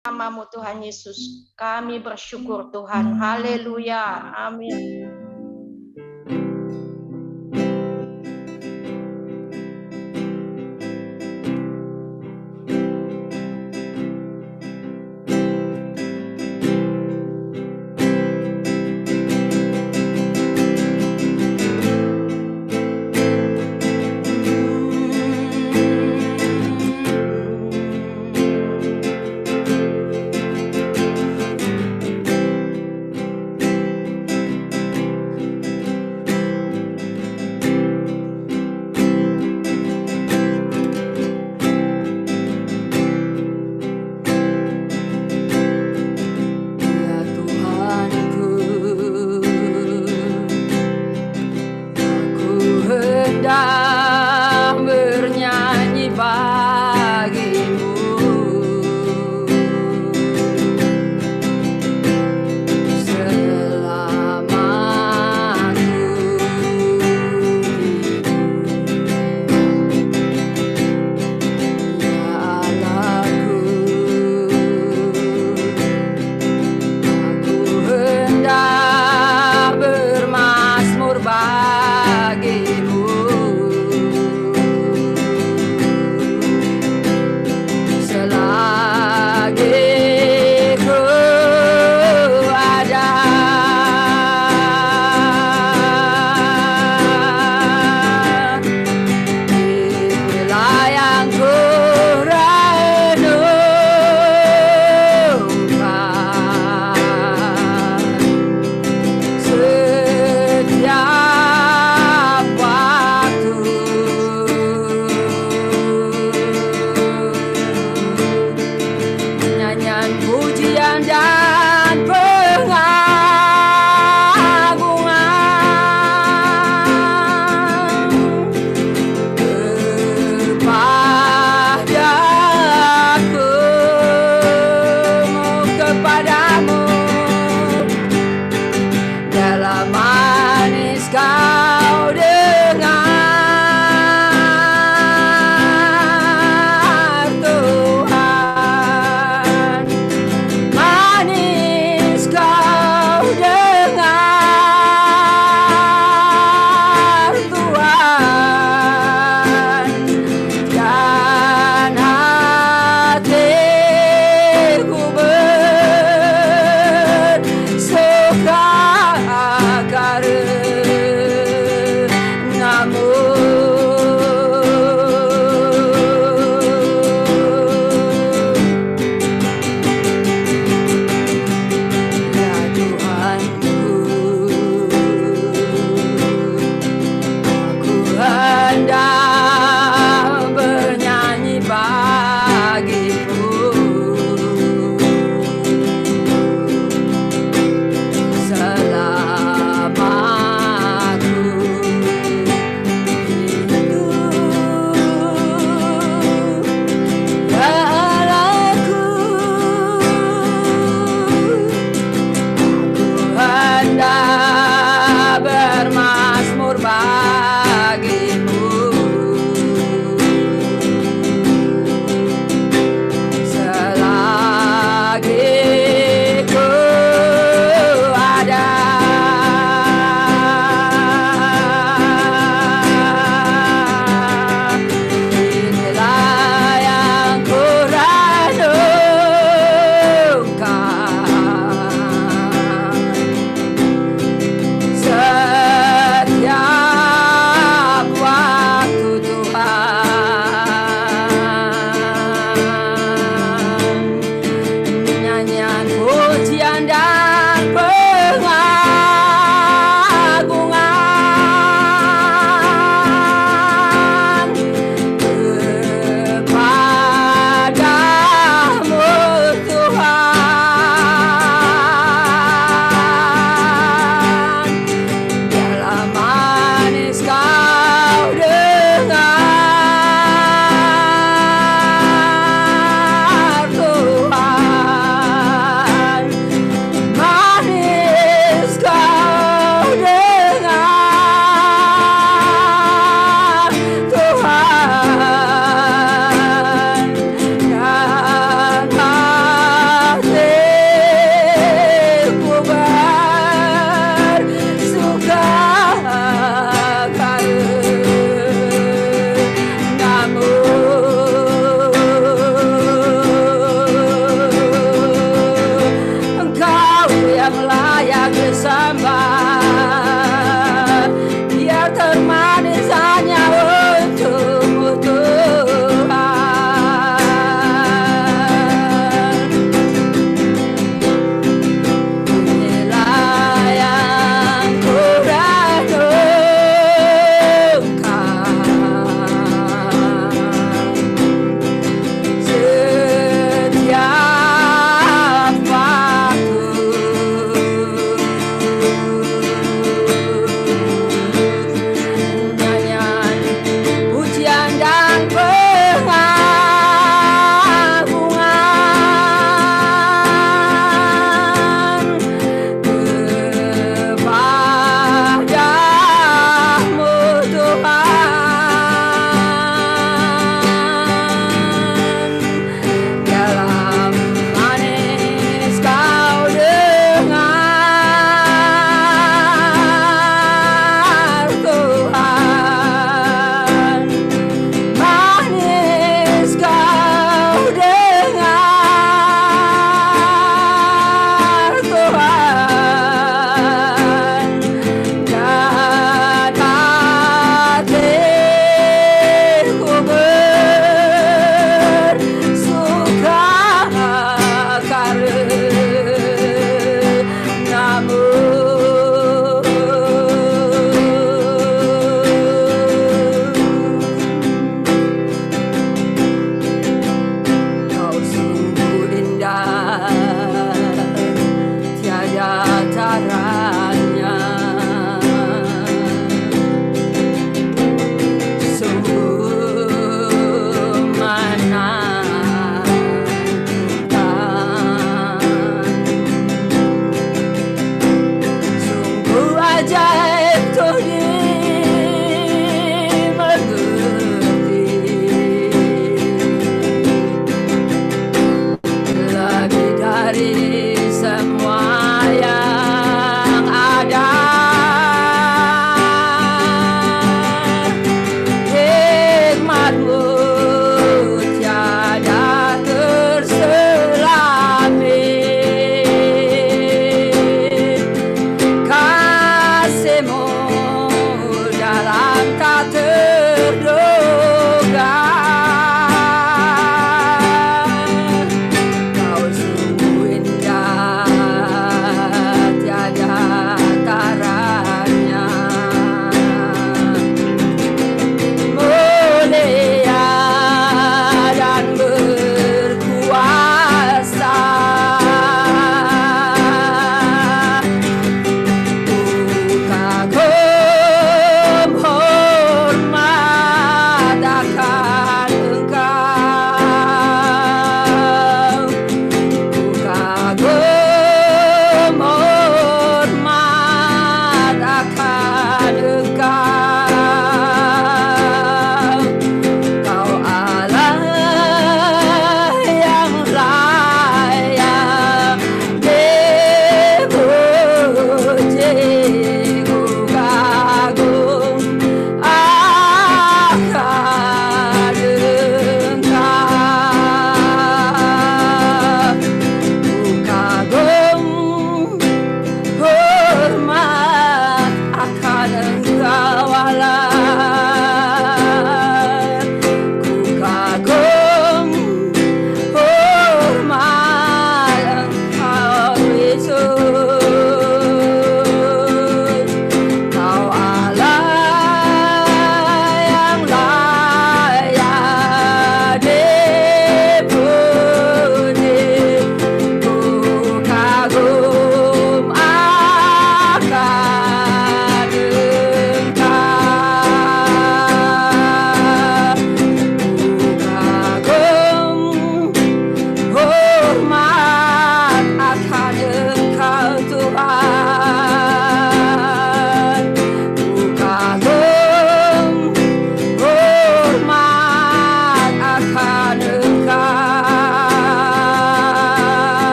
Namamu Tuhan Yesus. Kami bersyukur Tuhan. Haleluya. Amin.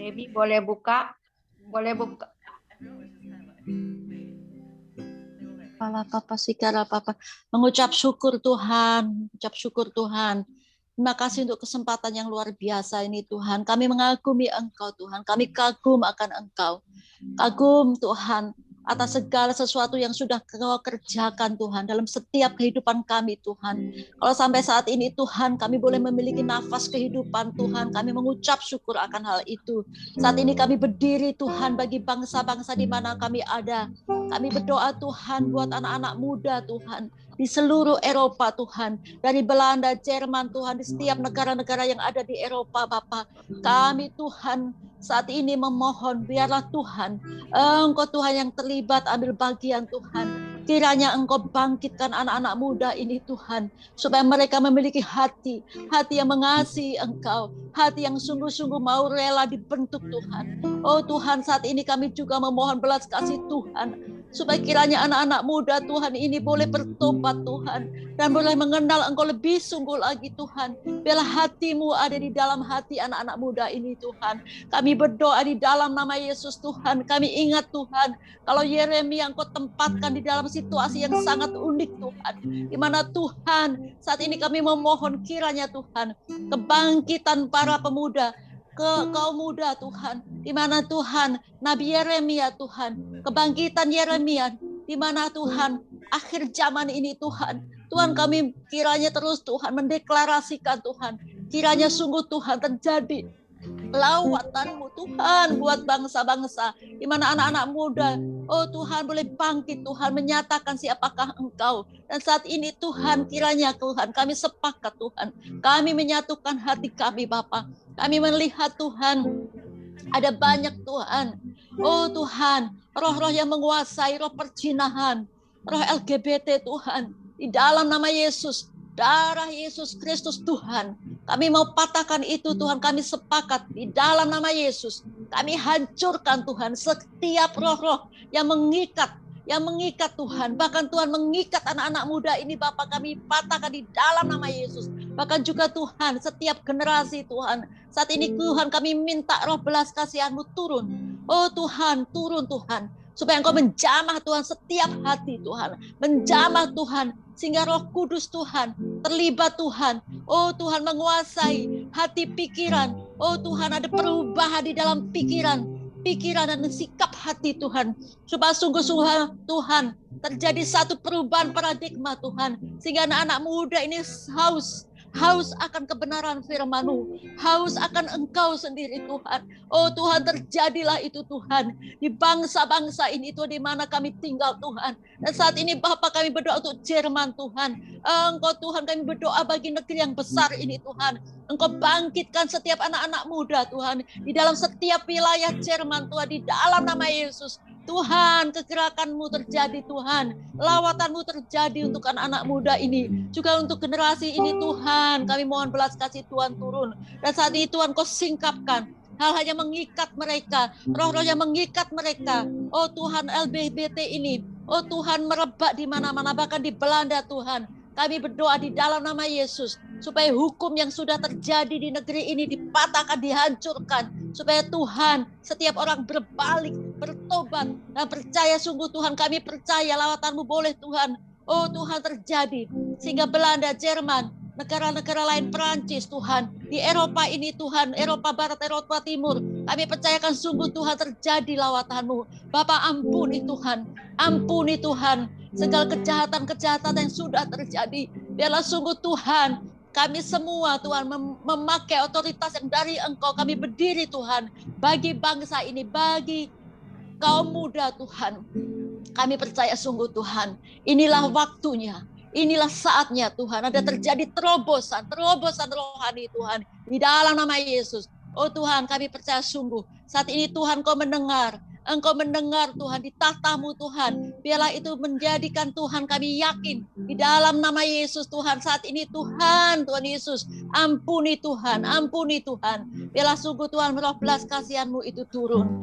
Debbie boleh buka? Boleh buka. Mengucap syukur Tuhan, mengucap syukur Tuhan. Terima kasih untuk kesempatan yang luar biasa ini Tuhan. Kami mengagumi Engkau Tuhan, kami kagum akan Engkau. Kagum Tuhan atas segala sesuatu yang sudah Kau kerjakan Tuhan dalam setiap kehidupan kami Tuhan. Kalau sampai saat ini Tuhan kami boleh memiliki nafas kehidupan Tuhan, kami mengucap syukur akan hal itu. Saat ini kami berdiri Tuhan bagi bangsa-bangsa di mana kami ada. Kami berdoa Tuhan buat anak-anak muda Tuhan di seluruh Eropa Tuhan, dari Belanda, Jerman Tuhan, di setiap negara-negara yang ada di Eropa Bapa. Kami Tuhan saat ini memohon biarlah Tuhan Engkau Tuhan yang terlibat ambil bagian Tuhan. Kiranya Engkau bangkitkan anak-anak muda ini Tuhan, supaya mereka memiliki hati yang mengasihi Engkau, hati yang sungguh-sungguh mau rela dibentuk Tuhan. Oh Tuhan, saat ini kami juga memohon belas kasih Tuhan, supaya kiranya anak-anak muda Tuhan ini boleh bertobat Tuhan, dan boleh mengenal Engkau lebih sungguh lagi Tuhan. Biarlah hati-Mu ada di dalam hati anak-anak muda ini Tuhan. Kami berdoa di dalam nama Yesus Tuhan. Kami ingat Tuhan, kalau Yeremia Engkau tempatkan di dalam situasi yang sangat unik Tuhan, di mana Tuhan saat ini kami memohon kiranya Tuhan kebangkitan para pemuda, kaum muda Tuhan, di mana Tuhan Nabi Yeremia Tuhan, kebangkitan Yeremia, di mana Tuhan akhir zaman ini Tuhan kami kiranya terus Tuhan mendeklarasikan Tuhan, kiranya sungguh Tuhan terjadi lawatan-Mu Tuhan buat bangsa-bangsa, di mana anak-anak muda, oh Tuhan boleh bangkit Tuhan, menyatakan siapakah Engkau. Dan saat ini Tuhan kiranya Tuhan kami sepakat Tuhan, kami menyatukan hati kami Bapa. Kami melihat Tuhan ada banyak Tuhan, oh Tuhan, roh-roh yang menguasai, roh perjinahan, roh LGBT Tuhan, di dalam nama Yesus, darah Yesus Kristus Tuhan, kami mau patahkan itu Tuhan. Kami sepakat di dalam nama Yesus, kami hancurkan Tuhan setiap roh-roh yang mengikat Tuhan, bahkan Tuhan mengikat anak-anak muda ini Bapa, kami patahkan di dalam nama Yesus. Bahkan juga Tuhan setiap generasi Tuhan, saat ini Tuhan kami minta roh belas kasihan-Mu turun, oh Tuhan, turun Tuhan, supaya Engkau menjamah Tuhan setiap hati Tuhan, menjamah Tuhan, sehingga Roh Kudus Tuhan terlibat Tuhan, oh Tuhan menguasai hati pikiran, oh Tuhan ada perubahan di dalam pikiran dan sikap hati Tuhan, supaya sungguh-sungguh Tuhan terjadi satu perubahan paradigma Tuhan, sehingga anak-anak muda ini haus akan kebenaran firman-Mu, haus akan Engkau sendiri Tuhan. Oh Tuhan, terjadilah itu Tuhan di bangsa-bangsa ini Tuhan, di mana kami tinggal Tuhan. Dan saat ini Bapa kami berdoa untuk Jerman Tuhan. Engkau Tuhan, kami berdoa bagi negeri yang besar ini Tuhan. Engkau bangkitkan setiap anak-anak muda Tuhan, di dalam setiap wilayah Jerman Tuhan, di dalam nama Yesus. Tuhan, kegerakan-Mu terjadi Tuhan, lawatan-Mu terjadi untuk anak-anak muda ini, juga untuk generasi ini Tuhan. Kami mohon belas kasih Tuhan turun, dan saat ini Tuhan Kau singkapkan hal-hal yang mengikat mereka, roh-roh yang mengikat mereka. Oh Tuhan, LGBT ini, oh Tuhan, merebak di mana-mana, bahkan di Belanda Tuhan. Kami berdoa di dalam nama Yesus, supaya hukum yang sudah terjadi di negeri ini dipatahkan, dihancurkan, supaya Tuhan setiap orang berbalik, bertobat, dan percaya sungguh Tuhan. Kami percaya lawatan-Mu boleh Tuhan, oh Tuhan, terjadi, sehingga Belanda, Jerman, negara-negara lain, Perancis Tuhan, di Eropa ini Tuhan, Eropa Barat, Eropa Timur, kami percayakan sungguh Tuhan terjadi lawatan-Mu. Bapa, ampuni Tuhan segala kejahatan-kejahatan yang sudah terjadi. Biarlah sungguh Tuhan, kami semua Tuhan memakai otoritas yang dari Engkau. Kami berdiri Tuhan bagi bangsa ini, bagi kaum muda Tuhan. Kami percaya sungguh Tuhan, inilah waktunya, inilah saatnya Tuhan. Ada terjadi terobosan rohani Tuhan, di dalam nama Yesus. Oh Tuhan, kami percaya sungguh saat ini Tuhan Kau mendengar Engkau mendengar Tuhan di tahta-Mu Tuhan. Biarlah itu menjadikan Tuhan kami yakin di dalam nama Yesus Tuhan. Saat ini Tuhan Yesus, ampuni Tuhan, ampuni Tuhan. Biarlah sungguh Tuhan roh belas kasihan-Mu itu turun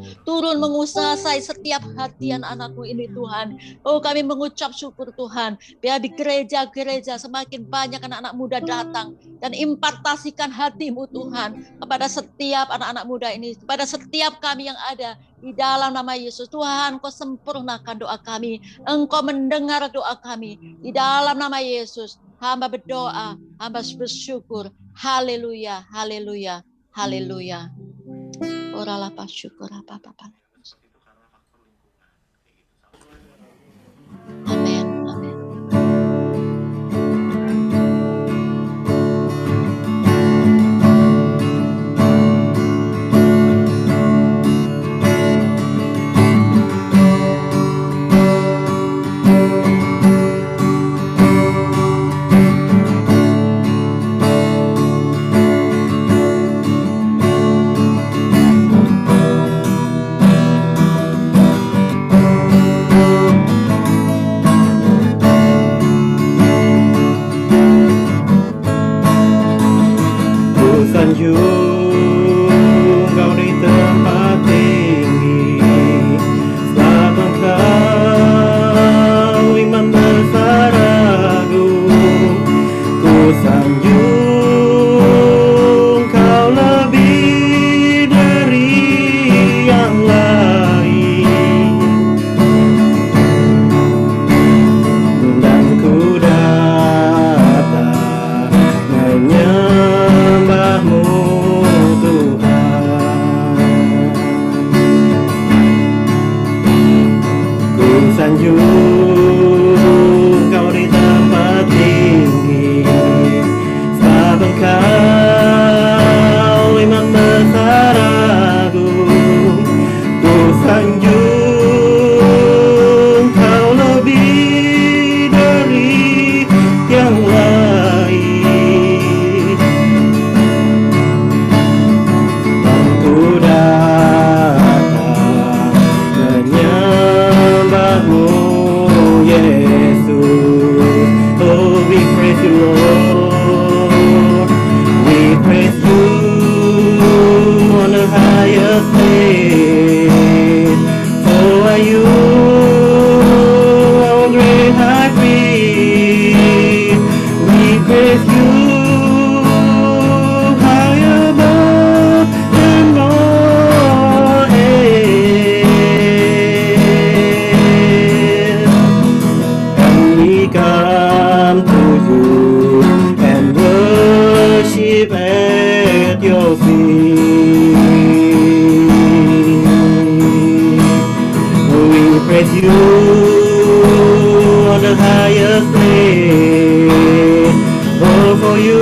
menguasai setiap hati anak-Mu ini Tuhan. Oh, kami mengucap syukur Tuhan. Biar di gereja-gereja semakin banyak anak-anak muda datang dan impartasikan hati-Mu Tuhan kepada setiap anak-anak muda ini, kepada setiap kami yang ada di dalam nama Yesus. Tuhan, Kau sempurnakan doa kami. Engkau mendengar doa kami. Di dalam nama Yesus, hamba berdoa, hamba bersyukur. Haleluya, haleluya, haleluya. Oralah pas syukur apa-apa. Amin, amin. Kau di tempat tinggi, setelah Engkau iman besar agung. Ku sanjung Kau lebih dari yang lain, dan ku datang menyembah-Mu Tuhan. Ku sanjung Kau di tempat tinggi, sebab Engkau iman besar agung. Ku sanjung Kau lebih dari yang lain, dan ku datang menyembah-Mu Yesus. Oh, we praise You, Lord. We praise You on the highest place. For are You our great high priest. We praise You high above and all else. And we come to You and worship at Your feet. We praise You on the highest place. Oh, for You,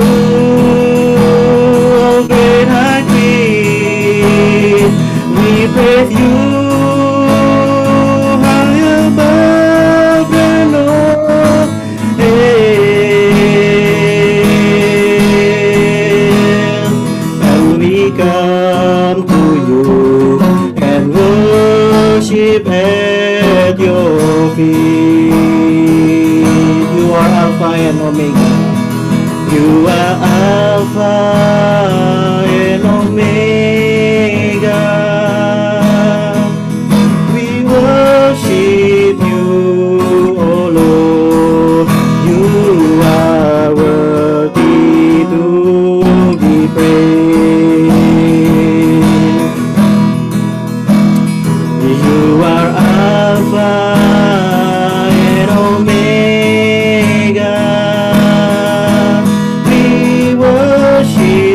oh great high priest, we praise You high above and all else. And we come to You and worship at Your feet. You are Alpha and Omega. You are Alpha and Omega. We worship You, oh Lord. You are worthy to be praised. You are Alpha and Omega. We worship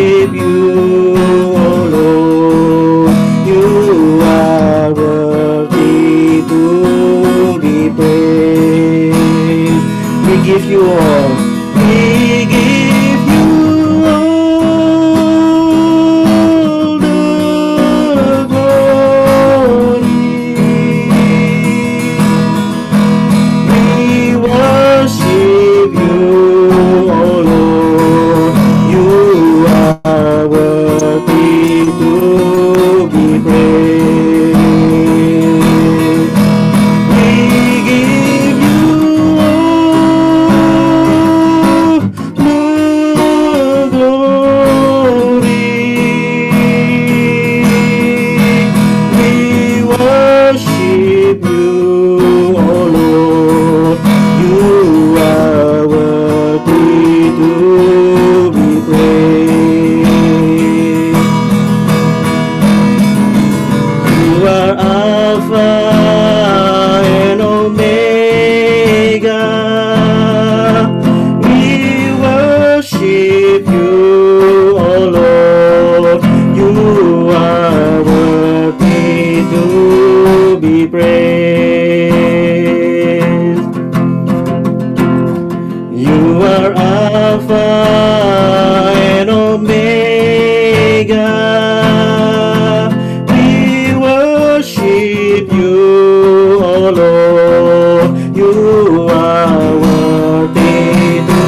Omega. We worship you, O Lord. You are worthy to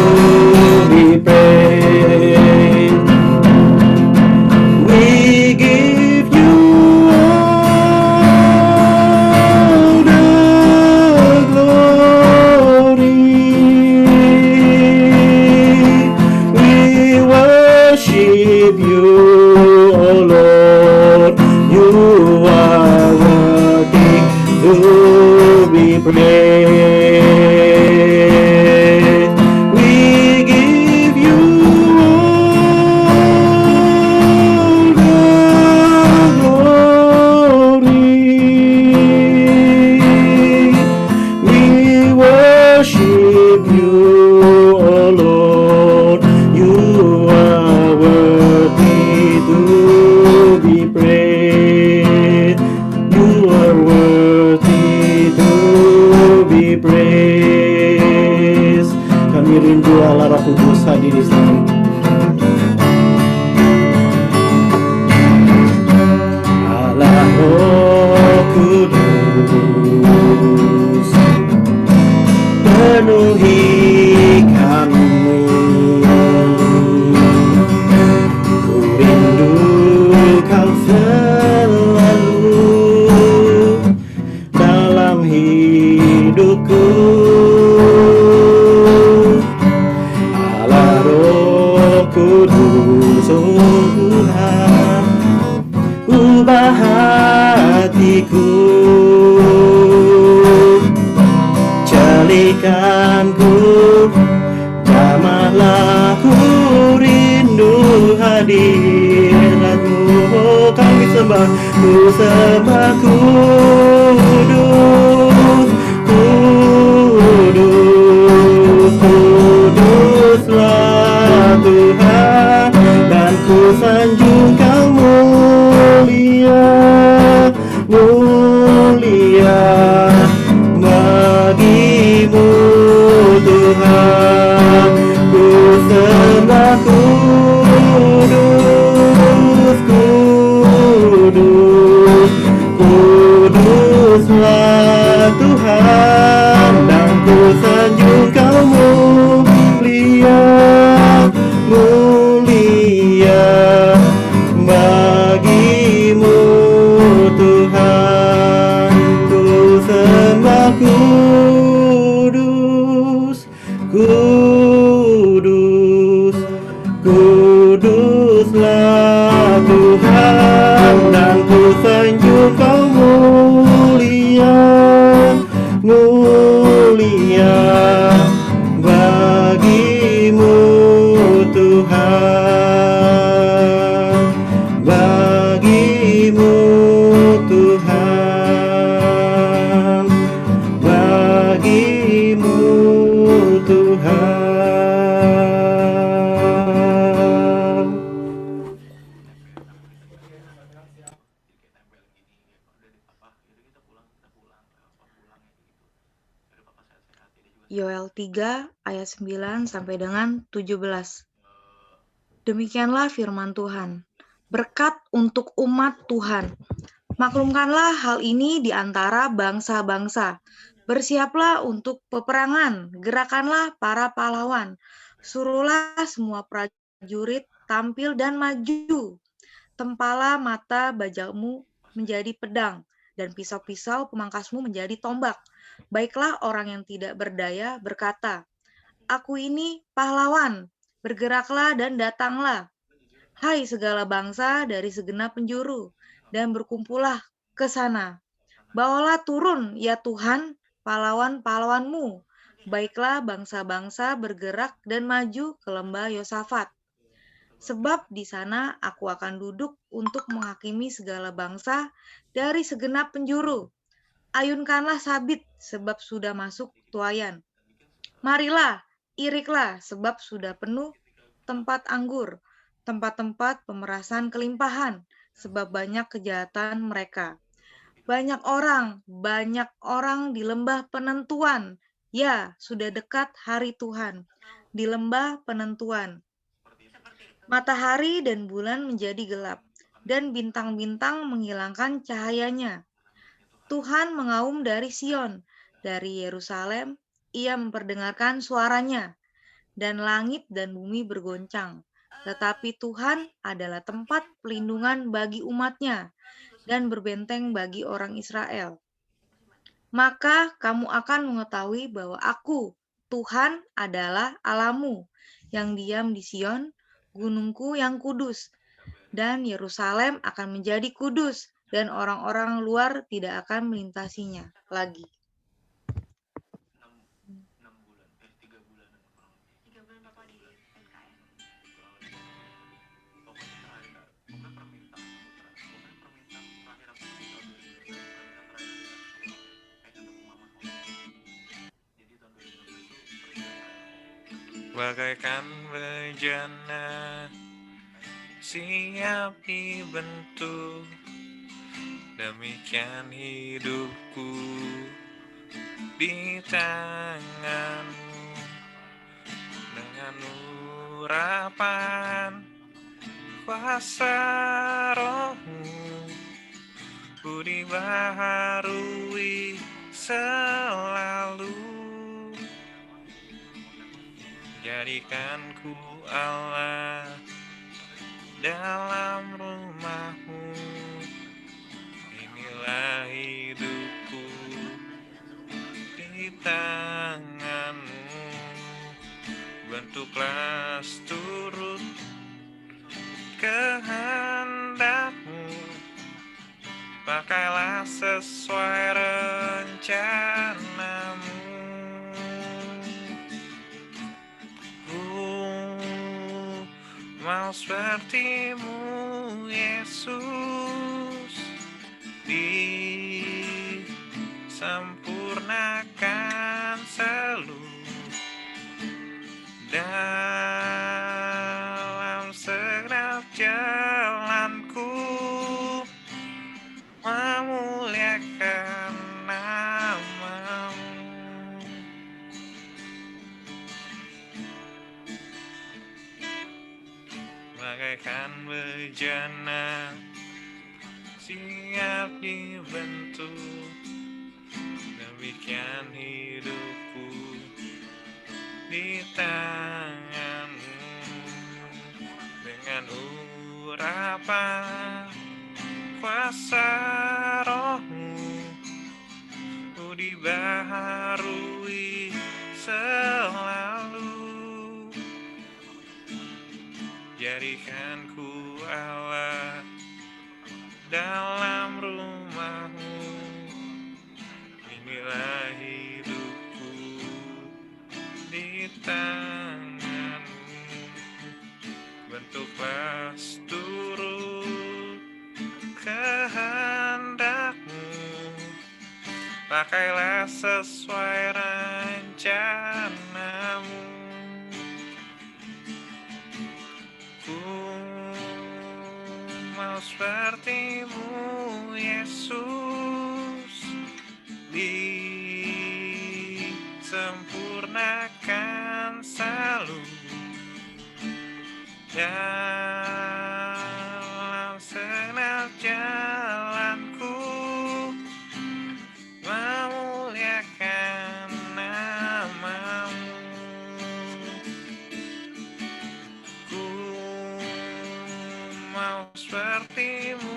be praised. We give you all the glory. We worship you, O Lord. You are worthy to be praised. We give you all the glory. We worship you, O Lord. You are worthy to be praised. You are worthy to be praised. Kami rindu Allah Roh Kudus hadir di sini. Allah Roh Kudus, penuhi kami. Ku rindu Kau selalu dalam hidupku. Allah Roh Kudus, oh Tuhan, ubah hatiku, jalikanku, jamahlah ku rindu hadirat-Mu. Oh, kami sembah, ku sembah kudus, kudus, kuduslah Tuhan, dan ku sanjung Kau mulia, mulia bagi-Mu Tuhan. Ku sembah kudus, kudus, kuduslah Tuhan, dan ku sanjung Kau mulia, mulia bagi-Mu Tuhan. Ku sembah kudus, kudus, kuduslah Tuhan, dan ku sanjung Kau mulia, mulia bagi-Mu Tuhan, bagi-Mu Tuhan, bagi-Mu Tuhan. Yoel 3 ayat 9 sampai dengan 17. Demikianlah firman Tuhan. Berkat untuk umat Tuhan. Maklumkanlah hal ini di antara bangsa-bangsa. Bersiaplah untuk peperangan, gerakanlah para pahlawan. Suruhlah semua prajurit tampil dan maju. Tempalah mata bajamu menjadi pedang, dan pisau-pisau pemangkasmu menjadi tombak. Baiklah orang yang tidak berdaya berkata, Aku ini pahlawan, bergeraklah dan datanglah. Hai segala bangsa dari segenap penjuru, dan berkumpullah ke sana. Bawalah turun, ya Tuhan, pahlawan-pahlawanmu. Baiklah bangsa-bangsa bergerak dan maju ke lembah Yosafat. Sebab di sana aku akan duduk untuk menghakimi segala bangsa dari segenap penjuru. Ayunkanlah sabit, sebab sudah masuk tuayan. Marilah, iriklah, sebab sudah penuh tempat anggur, tempat-tempat pemerasan kelimpahan, sebab banyak kejahatan mereka. Banyak orang di lembah penentuan. Ya, sudah dekat hari Tuhan, di lembah penentuan. Matahari dan bulan menjadi gelap, dan bintang-bintang menghilangkan cahayanya. Tuhan mengaum dari Sion, dari Yerusalem, ia memperdengarkan suaranya, dan langit dan bumi bergoncang. Tetapi Tuhan adalah tempat pelindungan bagi umatnya, dan berbenteng bagi orang Israel. Maka kamu akan mengetahui bahwa Aku, Tuhan, adalah Allahmu, yang diam di Sion, gunungku yang kudus, dan Yerusalem akan menjadi kudus, dan orang-orang luar tidak akan melintasinya lagi. Bagaikan bejana siap dibentuk, demikian hidupku di tanganmu. Dengan urapan kuasa rohmu, ku dibaharui selalu. Jadikanku Allah dalam rumahmu, inilah hidupku di tanganmu. Bentuklah seturut kehendakmu, pakailah sesuai rencanamu. Mau sepertimu Yesus, disempurnakan selalu dalam segenap jalanku, memuliakan namamu. Bagaikan bejana siap dibentuk, demikian hidupku di tanganmu. Dengan urapan kuasa rohmu, ku dibaharui selalu. Jadikanku Allah dalam rumahmu, inilah hidupku di tanganmu. Bentuklah seturut kehendakmu, pakailah sesuai rencanamu. Ku mau sepertimu Yesus, disempurnakan selalu dalam segenap jalanku, memuliakan namamu. Ku mau sepertimu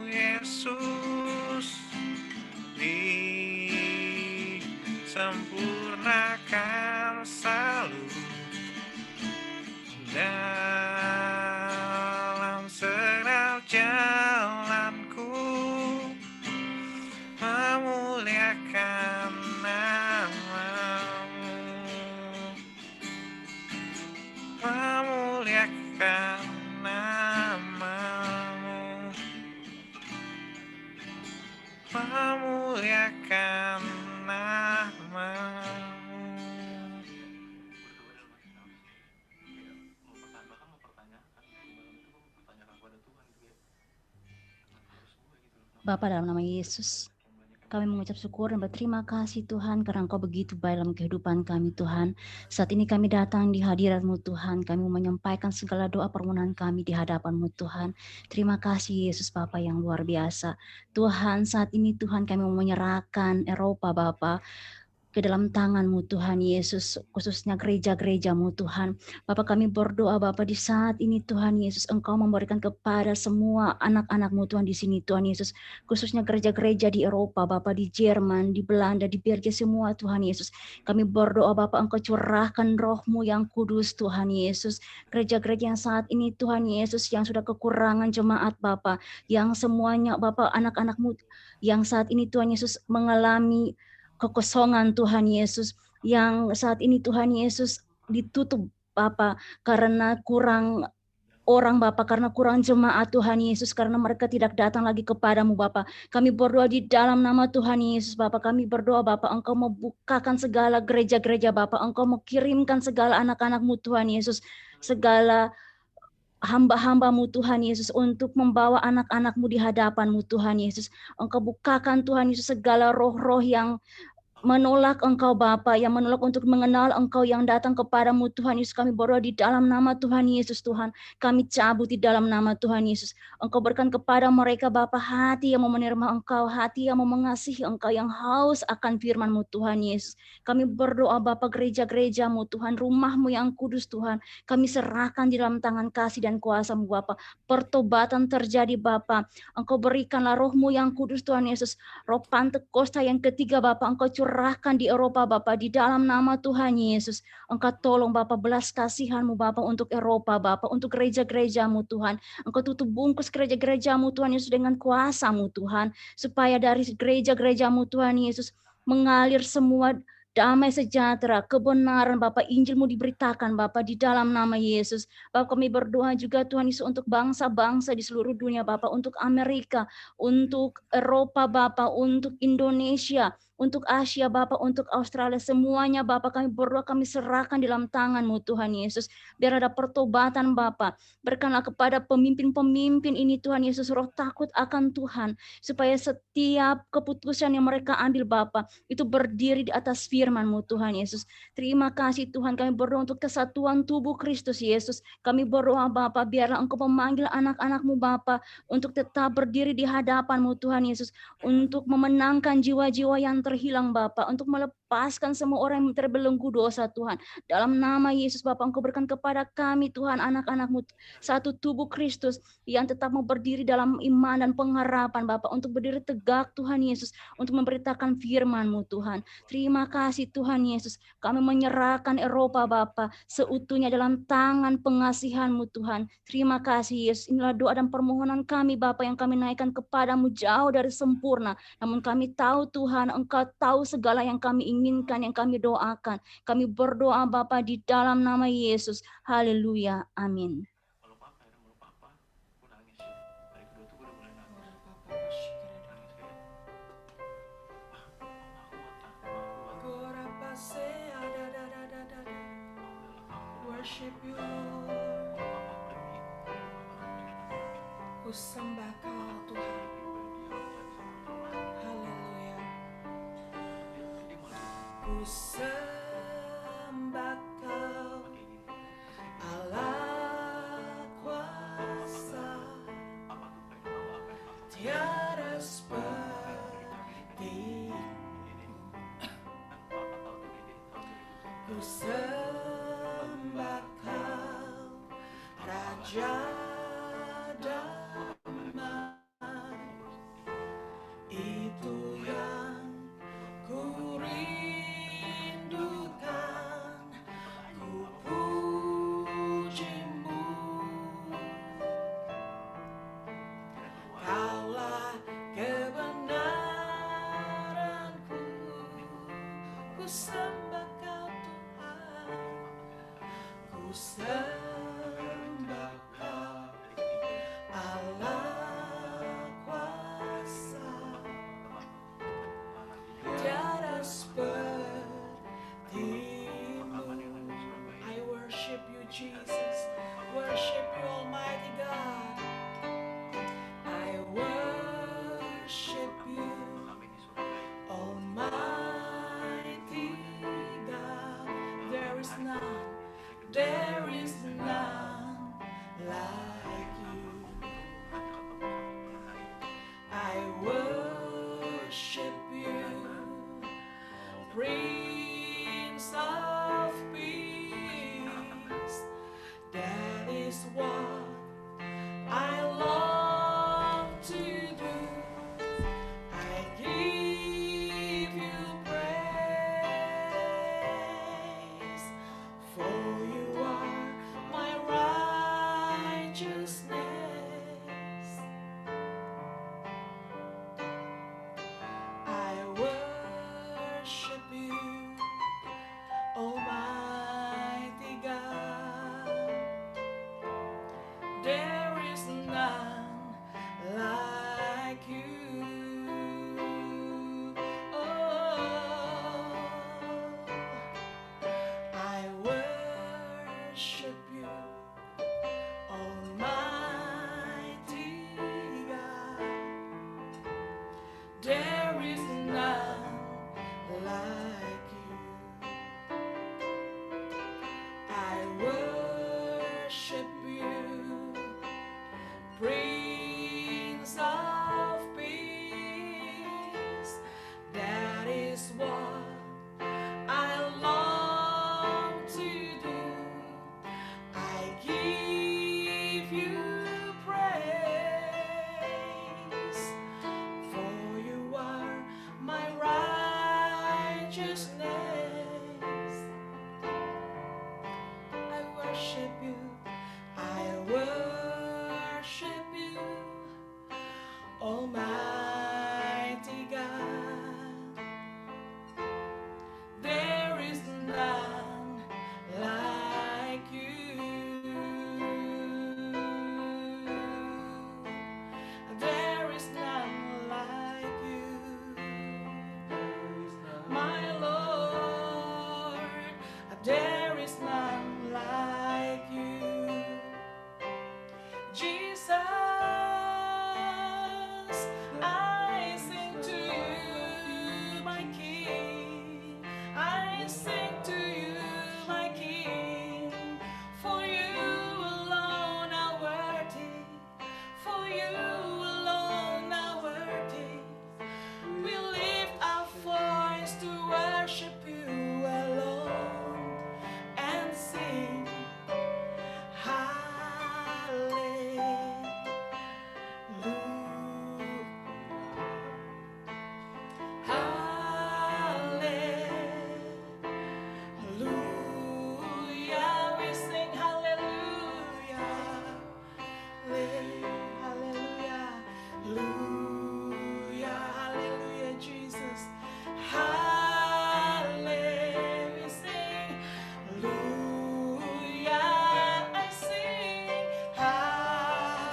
Yesus, disempurnakan selalu dalam segenap jalanku, memuliakan namamu, memuliakan namamu, memuliakan namamu. Bapa dalam nama Yesus, Kami mengucap syukur dan berterima kasih Tuhan karena Engkau begitu baik dalam kehidupan kami Tuhan. Saat ini kami datang di hadirat-Mu Tuhan. Kami menyampaikan segala doa permohonan kami di hadapan-Mu Tuhan. Terima kasih Yesus Bapa yang luar biasa. Tuhan, saat ini Tuhan kami mau menyerahkan Eropa Bapa ke dalam tangan-Mu Tuhan Yesus, khususnya gereja-gereja-Mu Tuhan. Bapa kami berdoa Bapa di saat ini Tuhan Yesus, Engkau memberikan kepada semua anak-anak-Mu Tuhan di sini Tuhan Yesus, khususnya gereja-gereja di Eropa Bapa, di Jerman, di Belanda, di Belgia semua Tuhan Yesus. Kami berdoa Bapa Engkau curahkan Roh-Mu yang kudus Tuhan Yesus. Gereja-gereja yang saat ini Tuhan Yesus yang sudah kekurangan jemaat Bapa, yang semuanya Bapa anak-anak-Mu yang saat ini Tuhan Yesus mengalami kekosongan Tuhan Yesus, yang saat ini Tuhan Yesus ditutup Bapa karena kurang orang Bapa, karena kurang jemaat Tuhan Yesus, karena mereka tidak datang lagi kepadamu Bapa. Kami berdoa di dalam nama Tuhan Yesus Bapa, kami berdoa Bapa Engkau membukakan segala gereja-gereja Bapa, Engkau mau kirimkan segala anak-anak-Mu Tuhan Yesus, segala hamba-hamba-Mu Tuhan Yesus untuk membawa anak-anak-Mu di hadapan-Mu Tuhan Yesus. Engkau bukakan Tuhan Yesus segala roh-roh yang menolak Engkau Bapa, yang menolak untuk mengenal Engkau, yang datang kepadamu Tuhan Yesus. Kami berdoa di dalam nama Tuhan Yesus Tuhan. Kami cabut di dalam nama Tuhan Yesus. Engkau berikan kepada mereka Bapa hati yang mau menerima Engkau, hati yang mau mengasihi Engkau, yang haus akan firman-Mu Tuhan Yesus. Kami berdoa Bapa gereja-gereja-Mu Tuhan, rumah-Mu yang kudus Tuhan. Kami serahkan di dalam tangan kasih dan kuasa-Mu Bapa. Pertobatan terjadi Bapa. Engkau berikanlah Roh-Mu yang kudus Tuhan Yesus. Roh Pantekosta yang ketiga Bapa, Engkau curahkan di Eropa Bapa, di dalam nama Tuhan Yesus. Engkau tolong Bapa, belas kasihan-Mu Bapa untuk Eropa Bapa, untuk gereja-gereja-Mu Tuhan. Engkau tutup bungkus gereja-gereja-Mu Tuhan Yesus dengan kuasa-Mu Tuhan, supaya dari gereja-gereja-Mu Tuhan Yesus mengalir semua damai sejahtera, kebenaran Bapa, Injil-Mu diberitakan Bapa di dalam nama Yesus. Bapa kami berdoa juga Tuhan Yesus untuk bangsa-bangsa di seluruh dunia Bapa, untuk Amerika, untuk Eropa Bapa, untuk Indonesia, untuk Asia Bapa, untuk Australia, semuanya Bapa kami berdoa, kami serahkan dalam tangan-Mu Tuhan Yesus. Biar ada pertobatan Bapa. Berikanlah kepada pemimpin-pemimpin ini Tuhan Yesus roh takut akan Tuhan, supaya setiap keputusan yang mereka ambil Bapa itu berdiri di atas firman-Mu Tuhan Yesus. Terima kasih Tuhan, kami berdoa untuk kesatuan tubuh Kristus Yesus. Kami berdoa Bapa, biarlah Engkau memanggil anak-anak-Mu Bapa untuk tetap berdiri di hadapan-Mu Tuhan Yesus, untuk memenangkan jiwa-jiwa yang terhilang Bapa, untuk melepaskan semua orang yang terbelenggu dosa Tuhan. Dalam nama Yesus Bapa, Engkau berikan kepada kami Tuhan anak-anak-Mu satu tubuh Kristus yang tetap mau berdiri dalam iman dan pengharapan Bapa, untuk berdiri tegak Tuhan Yesus, untuk memberitakan firman-Mu Tuhan. Terima kasih Tuhan Yesus, kami menyerahkan Eropa Bapa seutuhnya dalam tangan pengasihan-Mu Tuhan. Terima kasih Yesus, inilah doa dan permohonan kami Bapa yang kami naikkan kepadamu jauh dari sempurna. Namun kami tahu Tuhan, Engkau tahu segala yang kami inginkan, yang kami doakan. Kami berdoa Bapa di dalam nama Yesus. Haleluya. Amin. Worship you Lord. Ku sembah Kau Tuhan. Haleluya. Ku sembah Kau Allah kuasa, tiada seperti-Mu. Ku sembah Kau Raja damai, itu yang ku rindukan, ku puji-Mu. Kaulah kebenaranku, ku sembah Kau Tuhan, ku sembah Kau. Prince of Peace. That is what I long to do. I give you praise, for you are my righteousness. I worship you, I worship you, Almighty God. There is none like you. There is none like you, my Lord. There is none like you, Jesus. I sing to you, my King. I sing to you, my King. For you alone are worthy. For you alone are worthy. We lift our voice to worship you alone and sing hallelujah. We sing hallelujah. Hallelujah, hallelujah, hallelujah, Jesus. Hallelujah, we sing hallelujah. I sing hallelujah,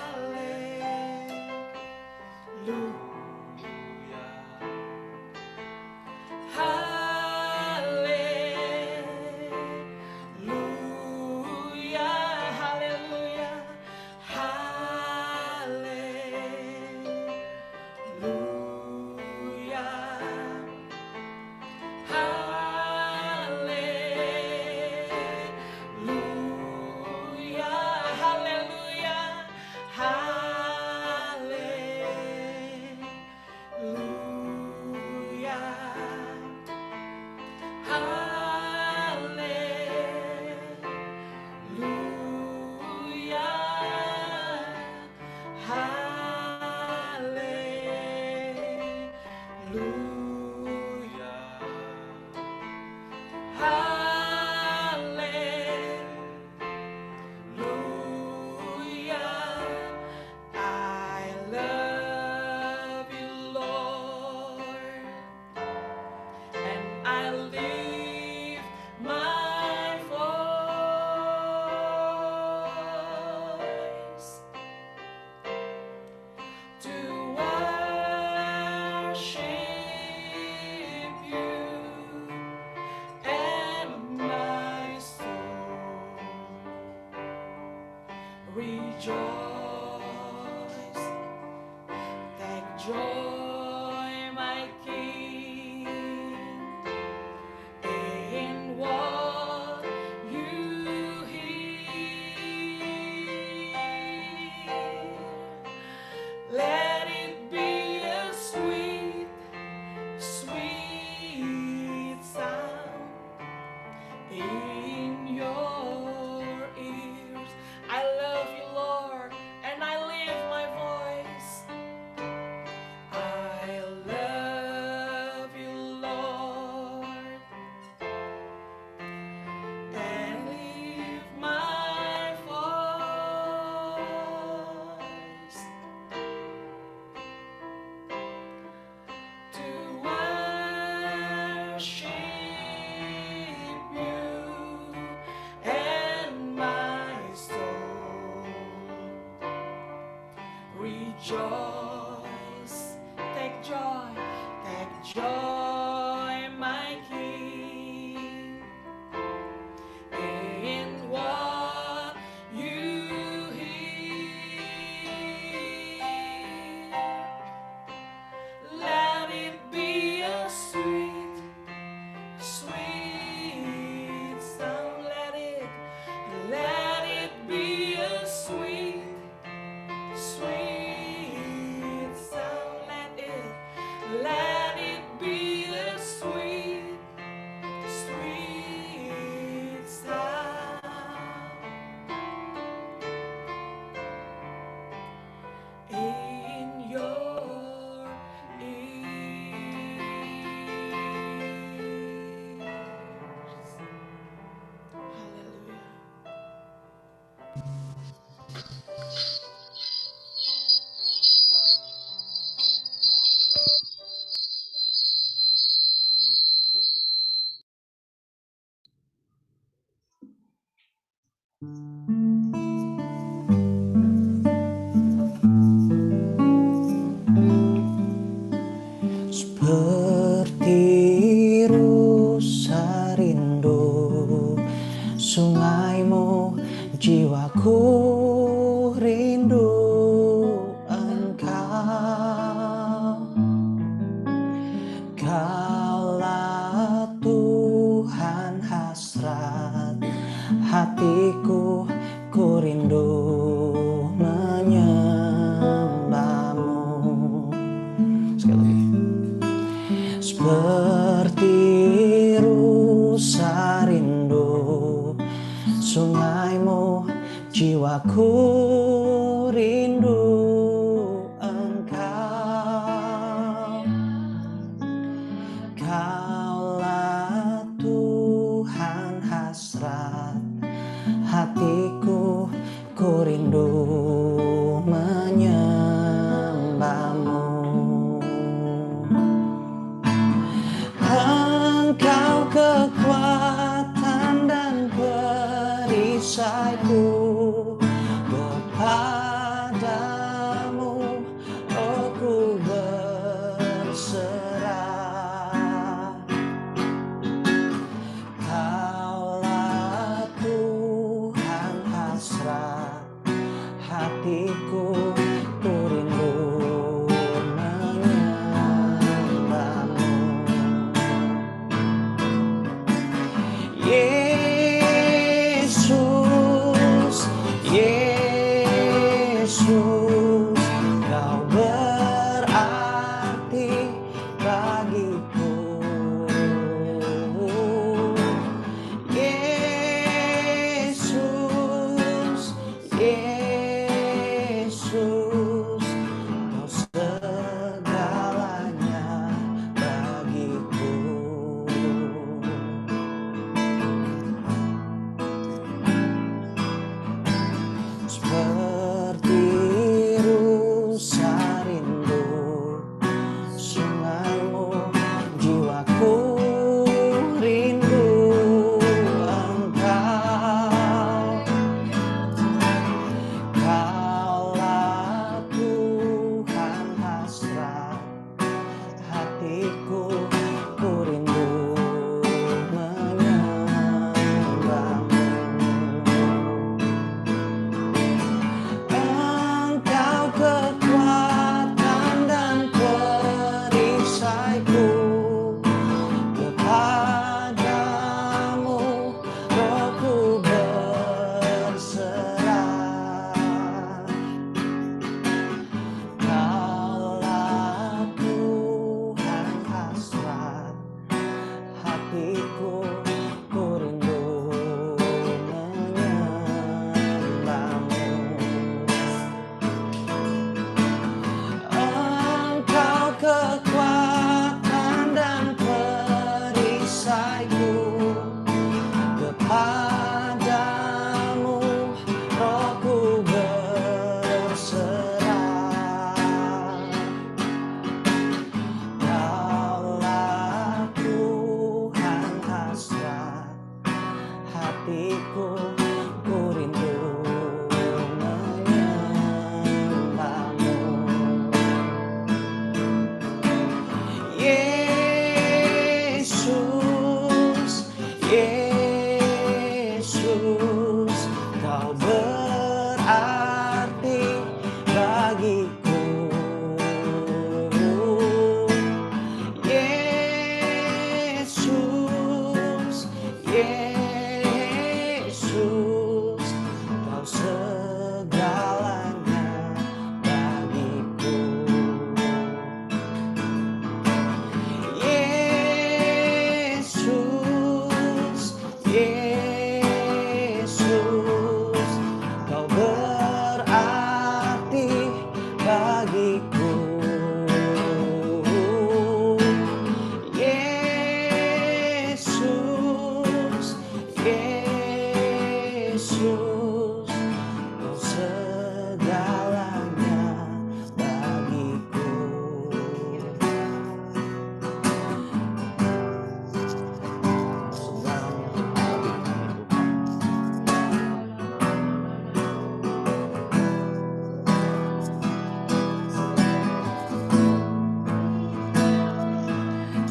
I love you, Lord, and I lift my voice to worship you, and my soul rejoice. Take joy, my King, in what you hear. Let it be a sweet, sweet sound in your ears. I love you, Lord, and I lift my voice. I love you, Lord, and lift my voice to worship you, and my soul rejoice. Take joy, my King, in what you hear. Let it be a sweet, sweet sound. Let it be a sweet, sweet Kau berarti bagiku. Yesus, Yesus, Kau segalanya bagiku. Seperti rusa rindu sungaimu, jiwaku rindu Engkau. Kaulah Tuhan hasrat hatiku, ku rindu menyembahmu. Engkau kekuatan dan perisaiku, kepadamu rohku berserah. Kaulah Tuhan hasrat hatiku, ku rindu menyembahmu. Engkau kekuatan dan perisaiku, kepadamu rohku berserah. Kaulah Tuhan hasrat hatiku, ku rindu menyembahmu. Yesus, Yesus, Kau berarti bagiku. Yesus, Yesus, Kau segalanya bagiku. Yesus, Yesus, Kau berarti bagiku. Yesus, Yesus, Kau segalanya bagiku.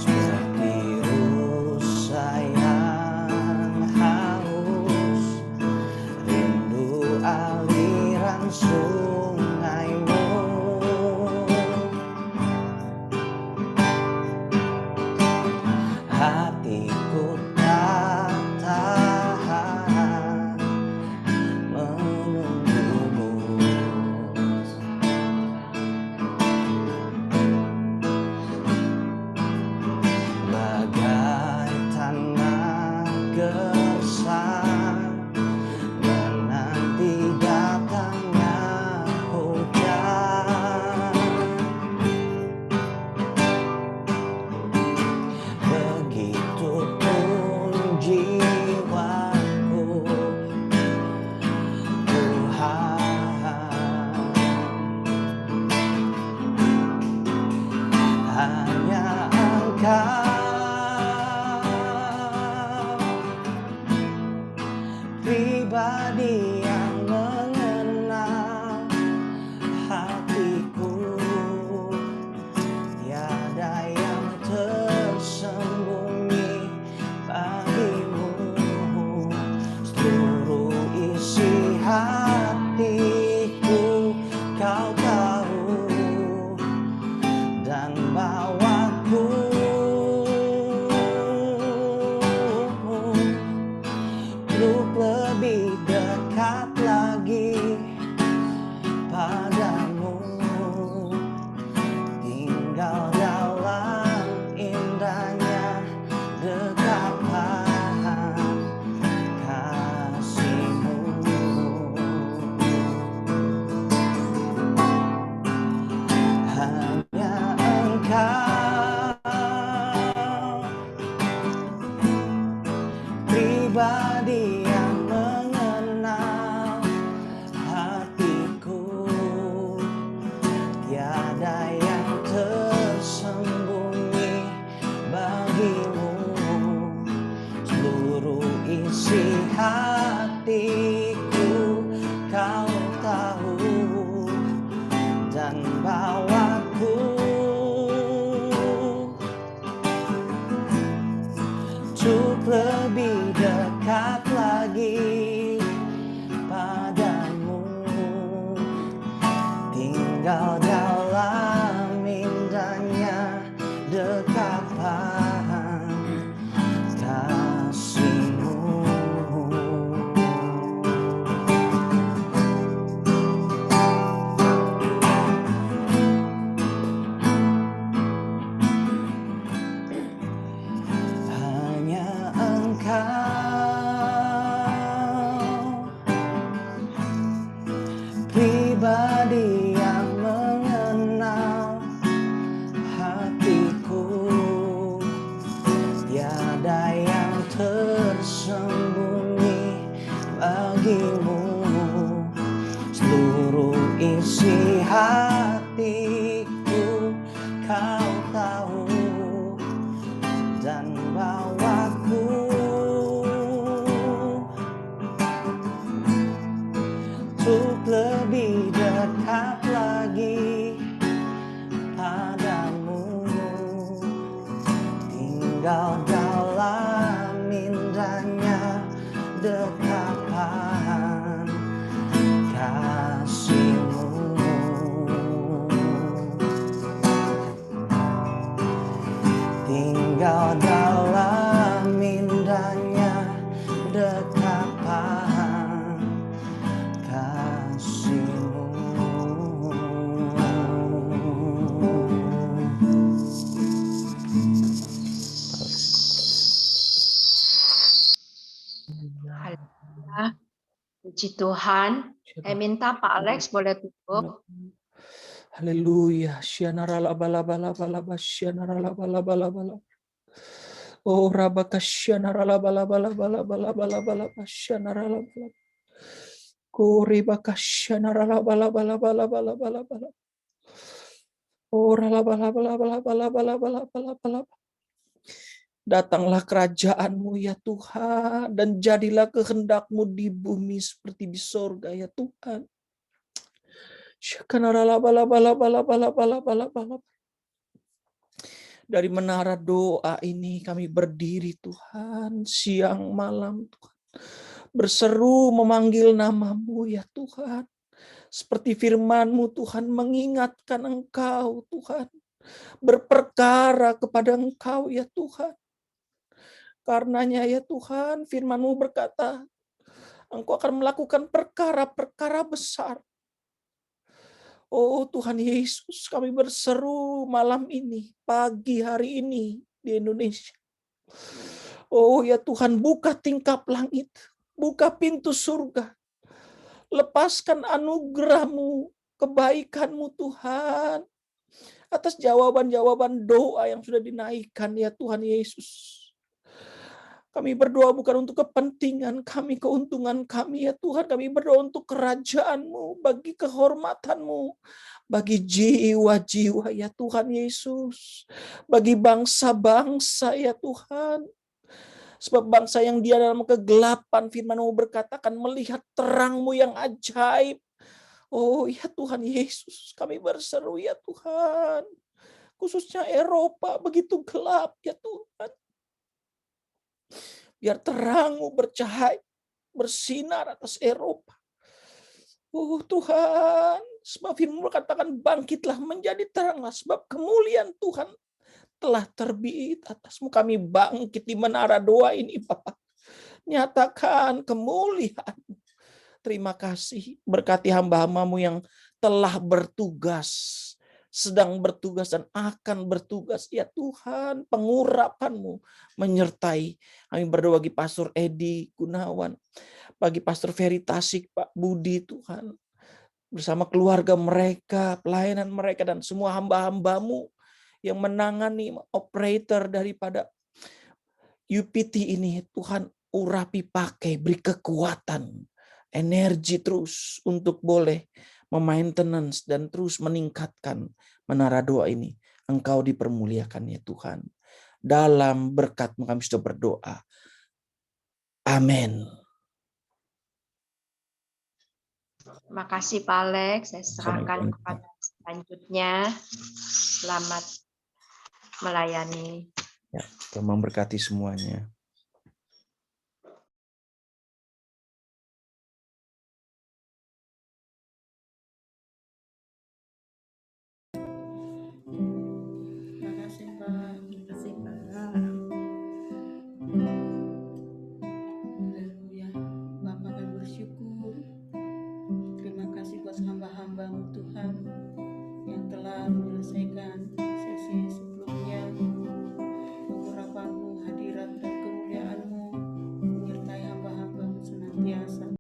Seperti rusa yang haus, rindu aliran sungaimu. Hatiku tak tahan menunggumu. Bagai tanah gersang menanti datangnya hujan. Begitupun jiwaku, Tuhan, hanya Engkau pribadi yang mengenal hatiku. Tiada yang tersembunyi bagimu. Seluruh isi hatiku Kau tahu, dan bawaku hatiku, Kau tahu dan bawaku untuk lebih dekat lagi padamu, tinggal dalam indahnya dekapan kasih-Mu. Hanya Engkau pribadi yang mengenal hatiku, tiada yang tersembunyi bagimu. Seluruh isi hatiku Kau tahu dan bawaku untuk lebih dekat lagi padamu, tinggal dalam indahnya dekapan kasih-Mu. Tinggal dalam indahnya dekapan kasih-Mu. Haleluya. Puji Tuhan. Saya minta Pak Alex boleh tutup. Haleluya. Syanaralabalabalabalaba, syanaralabalabalabalaba. Oh, rabaka syanaralabalabalabalabalabalaba, syanaralabalaba. Koribaka syanaralabalabalabalabalabalaba. Oh, ralabalabalabalabalabalabalabalaba. Datanglah kerajaan-Mu ya Tuhan, dan jadilah kehendak-Mu di bumi seperti di sorga ya Tuhan. Dari menara doa ini kami berdiri Tuhan, siang malam Tuhan, berseru memanggil nama-Mu ya Tuhan. Seperti firman-Mu Tuhan, mengingatkan Engkau Tuhan, berperkara kepada Engkau ya Tuhan. Karenanya ya Tuhan, firman-Mu berkata, Engkau akan melakukan perkara-perkara besar. Oh Tuhan Yesus, kami berseru malam ini, pagi hari ini di Indonesia. Oh ya Tuhan, buka tingkap langit, buka pintu surga. Lepaskan anugerah-Mu, kebaikan-Mu Tuhan, atas jawaban-jawaban doa yang sudah dinaikkan ya Tuhan Yesus. Kami berdoa bukan untuk kepentingan kami, keuntungan kami ya Tuhan. Kami berdoa untuk kerajaan-Mu, bagi kehormatan-Mu, bagi jiwa-jiwa ya Tuhan Yesus. Bagi bangsa-bangsa ya Tuhan. Sebab bangsa yang dia dalam kegelapan, firman-Mu berkata akan melihat terang-Mu yang ajaib. Oh ya Tuhan Yesus, kami berseru ya Tuhan. Khususnya Eropa begitu gelap ya Tuhan. Biar terang-Mu bercahaya, bersinar atas Eropa. Oh Tuhan, sebab firman-Mu katakan bangkitlah menjadi teranglah, sebab kemuliaan Tuhan telah terbit atas-Mu. Kami bangkit di menara doa ini Bapak. Nyatakan kemuliaan. Terima kasih, berkati hamba-hamba-Mu yang telah bertugas, sedang bertugas dan akan bertugas. Ya Tuhan, pengurapan-Mu menyertai. Kami berdoa bagi Pastor Edi Gunawan, bagi Pastor Ferry Tasik, Pak Budi Tuhan, bersama keluarga mereka, pelayanan mereka, dan semua hamba-hamba-Mu yang menangani operator daripada UPT ini. Tuhan, urapi, pakai, beri kekuatan, energi terus untuk boleh memaintenance dan terus meningkatkan menara doa ini. Engkau dipermuliakan ya Tuhan. Dalam berkat-Mu kami sudah berdoa. Amin. Terima kasih Pak Alex, saya serahkan kepada selanjutnya. Selamat melayani. Ya, Tuhan memberkati semuanya. Terima kasih Pak. Terima kasih Pak. Haleluya. Bapak kami bersyukur. Terima kasih buat hamba-hamba-Mu Tuhan yang telah menyelesaikan